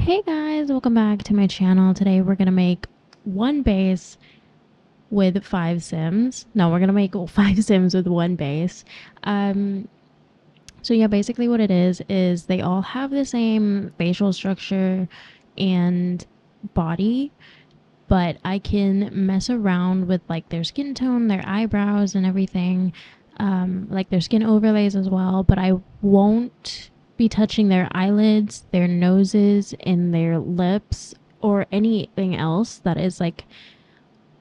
Hey guys, welcome back to my channel. Today we're gonna make one base with 5 sims. No, we're gonna make 5 sims with one base. Um, so yeah, basically what it is they all have the same facial structure and body, but I can mess around with like their skin tone, their eyebrows, and everything, like their skin overlays as well. But I won't be touching their eyelids, their noses, and their lips, or anything else that is like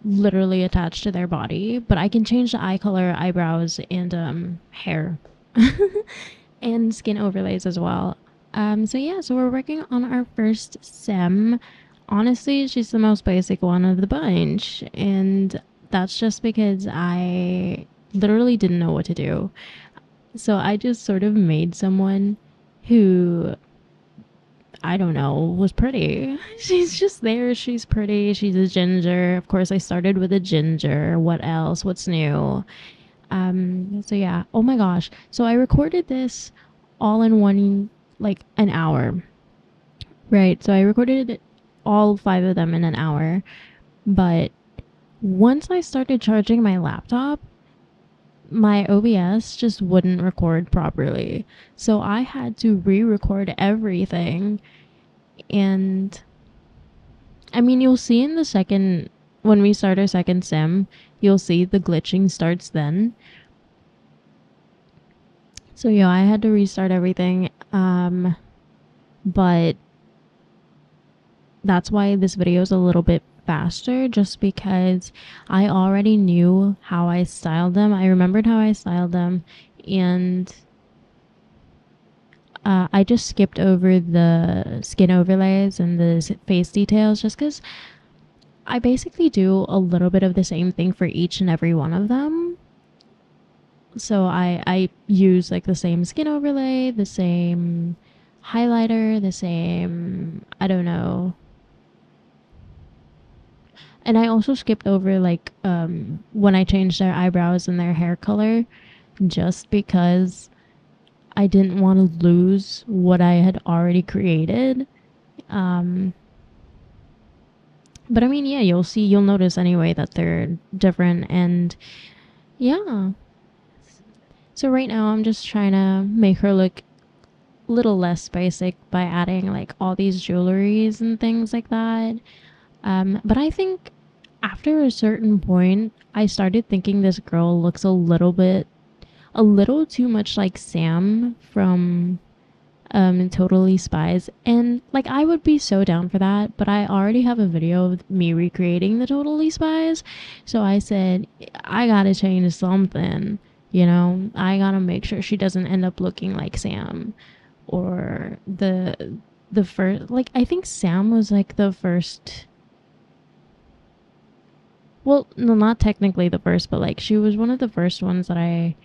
literally attached to their body. But I can change the eye color, eyebrows, and hair, and skin overlays as well. So yeah, so we're working on our first sim. Honestly, she's the most basic one of the bunch, and that's just because I literally didn't know what to do. So I just sort of made someone who, I don't know, was pretty. She's just there. She's pretty. She's a ginger. Of course, I started with a ginger. What else? What's new? So yeah. Oh my gosh. So I recorded this all in one, like an hour. Right. So I recorded all 5 of them in an hour. But once I started charging my laptop, my OBS just wouldn't record properly. So I had to re record everything. And I mean, you'll see in the second, when we start our second sim, you'll see the glitching starts then. So yeah, I had to restart everything. But that's why this video is a little bit faster, just because I already knew how I styled them. I remembered how I styled them, and I just skipped over the skin overlays and the face details just because I basically do a little bit of the same thing for each and every one of them. So I use like the same skin overlay, the same highlighter, the same, I don't know. And I also skipped over like when I changed their eyebrows and their hair color, just because I didn't want to lose what I had already created. Um, but I mean, yeah, you'll notice anyway that they're different, and yeah. So right now I'm just trying to make her look a little less basic by adding like all these jewelries and things like that. But I think after a certain point, I started thinking this girl looks a little too much like Sam from Totally Spies. And like, I would be so down for that, but I already have a video of me recreating the Totally Spies. So I said, I gotta change something. I gotta make sure she doesn't end up looking like Sam, or the first, like, I think Sam was like the first. Well, no, not technically the first, but like she was one of the first ones that I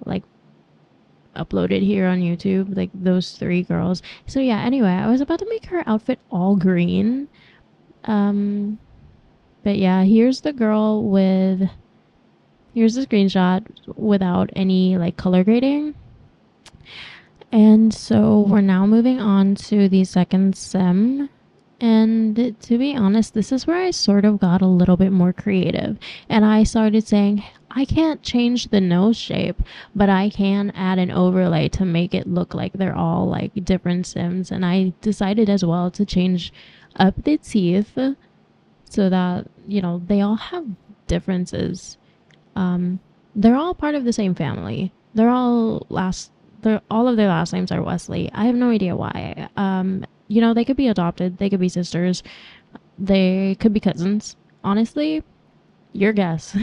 like uploaded here on YouTube, like those 3 girls. So yeah, anyway, I was about to make her outfit all green. Um but yeah, here's the screenshot without any like color grading. And so we're now moving on to the second sim. And to be honest, this is where I sort of got a little bit more creative. And I started saying, I can't change the nose shape, but I can add an overlay to make it look like they're all like different sims. And I decided as well to change up the teeth so that, they all have differences. They're all part of the same family. They're all of their last names are Wesley. I have no idea why. They could be adopted, they could be sisters, they could be cousins. Honestly, your guess.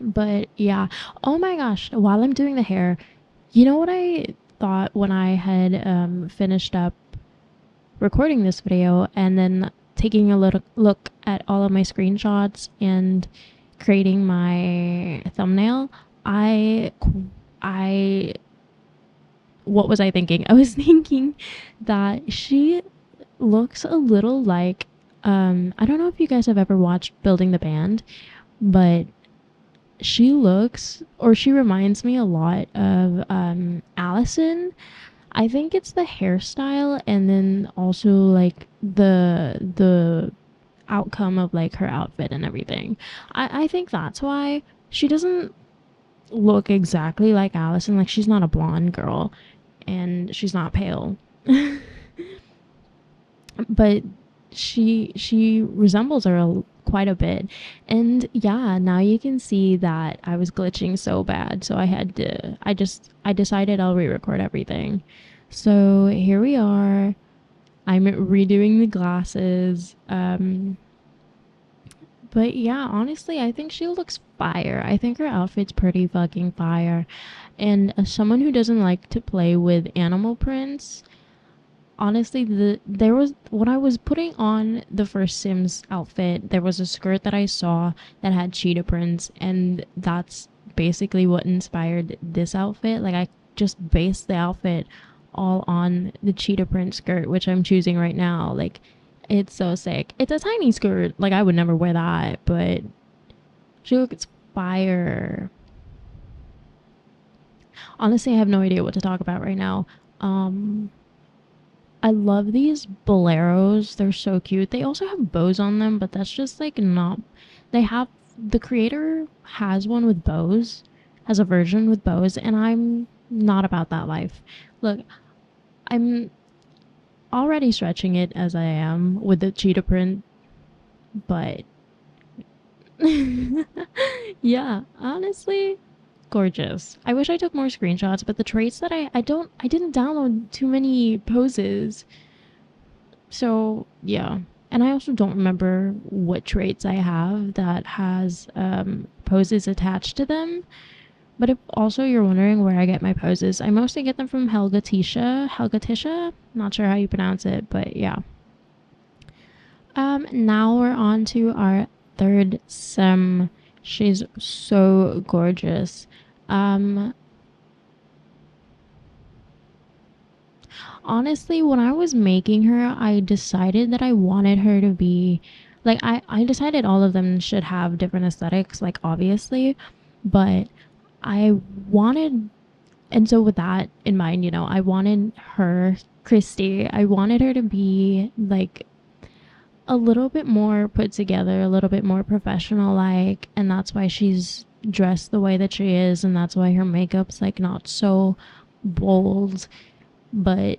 But yeah. Oh my gosh, while I'm doing the hair, you know what I thought when I had finished up recording this video and then taking a little look at all of my screenshots and creating my thumbnail, I what was I thinking? I was thinking that she looks a little like I don't know if you guys have ever watched Building the Band, but she reminds me a lot of Allison. I think it's the hairstyle, and then also like the outcome of like her outfit and everything. I think that's why she doesn't look exactly like Allison. Like, she's not a blonde girl and she's not pale. But she resembles her quite a bit. And yeah, now you can see that I was glitching so bad, so I decided I'll re-record everything. So here we are. I'm redoing the glasses. But yeah, honestly, I think she looks fire. I think her outfit's pretty fucking fire. And as someone who doesn't like to play with animal prints, honestly, there was, when I was putting on the first Sims outfit, there was a skirt that I saw that had cheetah prints, and that's basically what inspired this outfit. Like, I just based the outfit all on the cheetah print skirt, which I'm choosing right now. Like, it's so sick. It's a tiny skirt. Like, I would never wear that, but she looks fire. Honestly, I have no idea what to talk about right now. Um, I love these boleros. They're so cute. They also have bows on them, but that's just like not. They have, the creator has one with bows, has a version with bows, and I'm not about that life. Look, I'm already stretching it as I am with the cheetah print, but yeah, honestly, gorgeous. I wish I took more screenshots, but the traits that I didn't download too many poses. So yeah, and I also don't remember what traits I have that has poses attached to them. But if also you're wondering where I get my poses, I mostly get them from Helga Tisha. Not sure how you pronounce it, but yeah. Now we're on to our third sim. She's so gorgeous. Um, Honestly, when I was making her, I decided that I wanted her to be like, I decided all of them should have different aesthetics, like, obviously, but I wanted, and so with that in mind, I wanted her, Christy, I wanted her to be like a little bit more put together, a little bit more professional like, and that's why she's dressed the way that she is, and that's why her makeup's like not so bold. But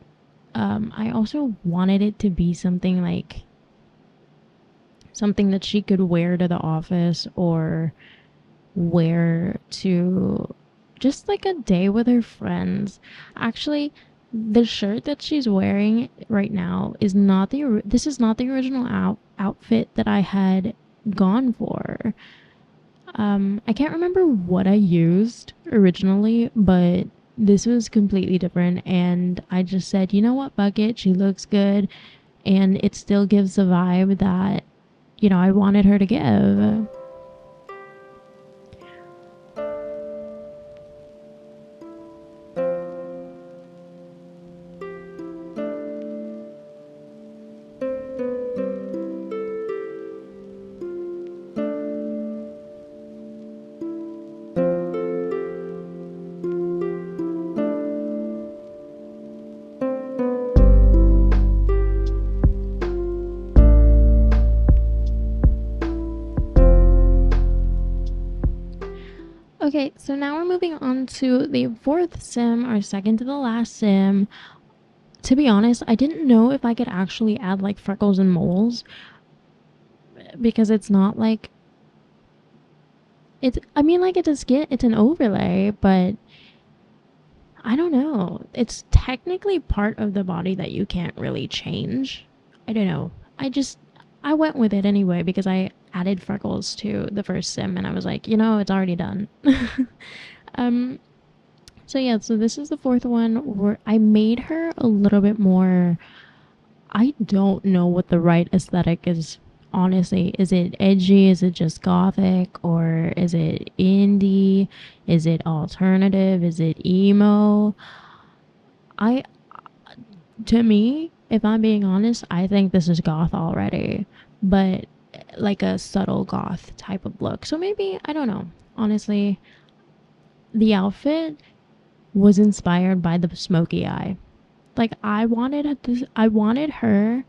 I also wanted it to be something like something that she could wear to the office or wear to just like a day with her friends. Actually, the shirt that she's wearing right now is not this is not the original outfit that I had gone for. I can't remember what I used originally, but this was completely different, and I just said, you know what, fuck it, she looks good, and it still gives the vibe that, I wanted her to give. Okay, so now we're moving on to the fourth sim, or second to the last sim. To be honest, I didn't know if I could actually add like freckles and moles, because it's not like it's, I mean, like, it's an overlay, but I don't know. It's technically part of the body that you can't really change. I don't know. I went with it anyway because I added freckles to the first sim, and I was like, it's already done. um so yeah, so this is the fourth one where I made her a little bit more, I don't know what the right aesthetic is. Honestly, is it edgy? Is it just gothic? Or is it indie? Is it alternative? Is it emo? I, to me, if I'm being honest, I think this is goth already, but like a subtle goth type of look. So maybe, I don't know. Honestly, the outfit was inspired by the smoky eye. Like I wanted her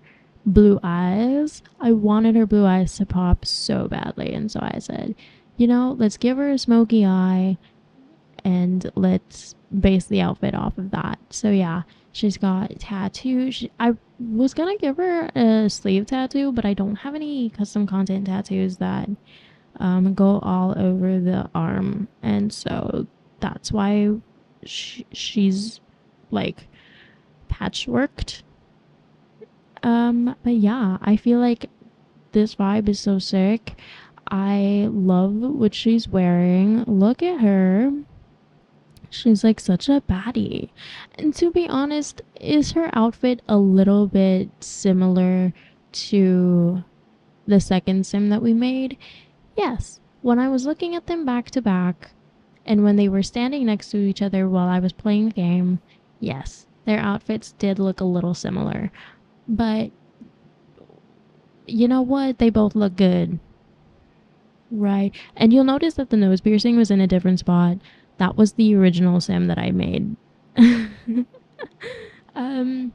blue eyes. I wanted her blue eyes to pop so badly, and so I said, you know, let's give her a smoky eye and let's base the outfit off of that. So yeah, she's got tattoos. I was gonna give her a sleeve tattoo, but I don't have any custom content tattoos that go all over the arm, and so that's why she's like patchworked. But yeah, I feel like this vibe is so sick. I love what she's wearing. Look at her. She's like such a baddie. And to be honest, is her outfit a little bit similar to the second sim that we made? Yes. When I was looking at them back to back, and when they were standing next to each other while I was playing the game, yes, their outfits did look a little similar. But you know what? They both look good. Right. And you'll notice that the nose piercing was in a different spot. That was the original sim that I made. um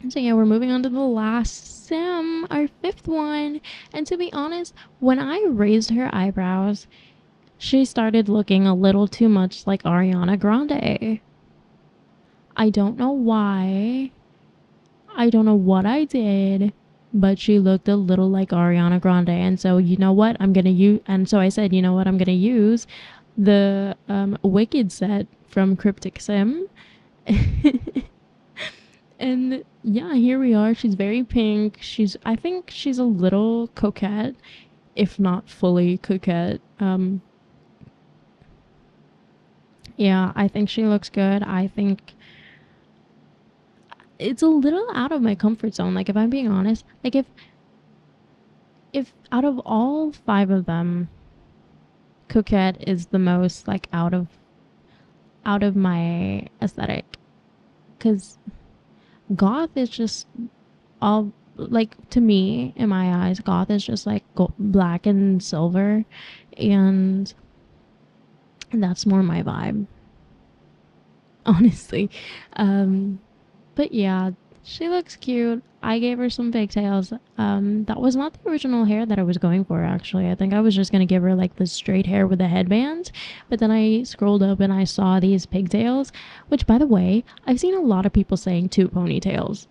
so yeah, we're moving on to the last sim, our fifth one. And to be honest, when I raised her eyebrows, she started looking a little too much like Ariana Grande. I don't know why. I don't know what I did, but she looked a little like Ariana Grande. And so, you know what? I'm going to use, and so I said, you know what? I'm going to use the Wicked set from Cryptic Sim. And yeah, here we are. She's very pink. I think she's a little coquette, if not fully coquette. Yeah, I think she looks good. I think it's a little out of my comfort zone. Like, if I'm being honest, like if out of all five of them, coquette is the most like out of my aesthetic, because goth is just all like, to me in my eyes, goth is just like black and silver, and that's more my vibe, honestly. um But yeah, she looks cute. I gave her some pigtails. That was not the original hair that I was going for, actually. I think I was just going to give her like the straight hair with a headband. But then I scrolled up and I saw these pigtails, which, by the way, I've seen a lot of people saying two ponytails.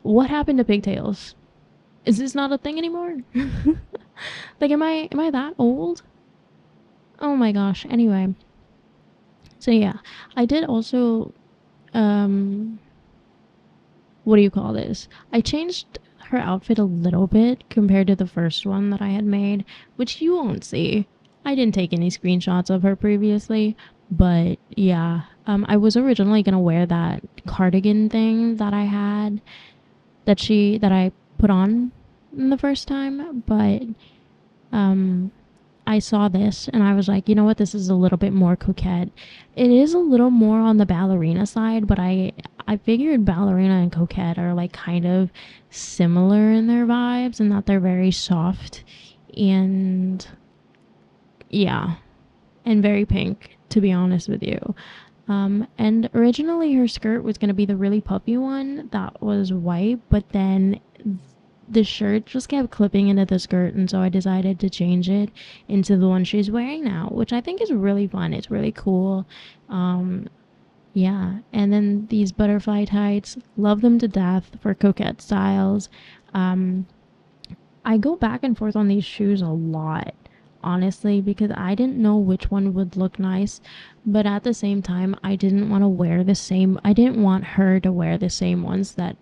What happened to pigtails? Is this not a thing anymore? Like, am I that old? Oh my gosh. Anyway, so yeah, I did also um what do you call this? I changed her outfit a little bit compared to the first one that I had made, which you won't see. I didn't take any screenshots of her previously, but yeah, I was originally gonna wear that cardigan thing that I had, that I put on the first time, but um I saw this and I was like, you know what, this is a little bit more coquette. It is a little more on the ballerina side, but I figured ballerina and coquette are like kind of similar in their vibes, and that they're very soft and yeah, and very pink, to be honest with you. And originally her skirt was going to be the really puffy one that was white, but then the shirt just kept clipping into the skirt, and so I decided to change it into the one she's wearing now, which I think is really fun. It's really cool. Um, yeah, and then these butterfly tights, love them to death for coquette styles. Um, I go back and forth on these shoes a lot, honestly, because I didn't know which one would look nice, but at the same time, I didn't want to wear the same. I didn't want her to wear the same ones that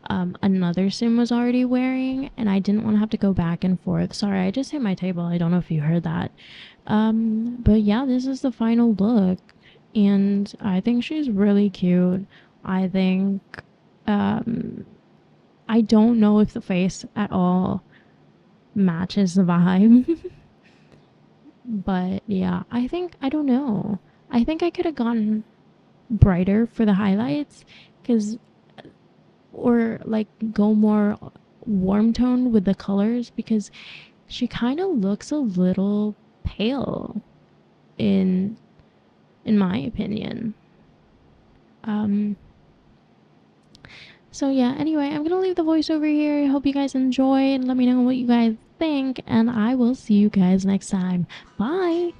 another sim was already wearing, and I didn't want to have to go back and forth. Sorry, I just hit my table. I don't know if you heard that. But yeah, this is the final look, and I think she's really cute. I think, um, I don't know if the face at all matches the vibe. But yeah, I don't know. I think I could have gone brighter for the highlights, cuz or like go more warm tone with the colors, because she kind of looks a little pale in my opinion. Um So yeah, anyway, I'm gonna leave the voiceover here. I hope you guys enjoy and let me know what you guys think, and I will see you guys next time. Bye!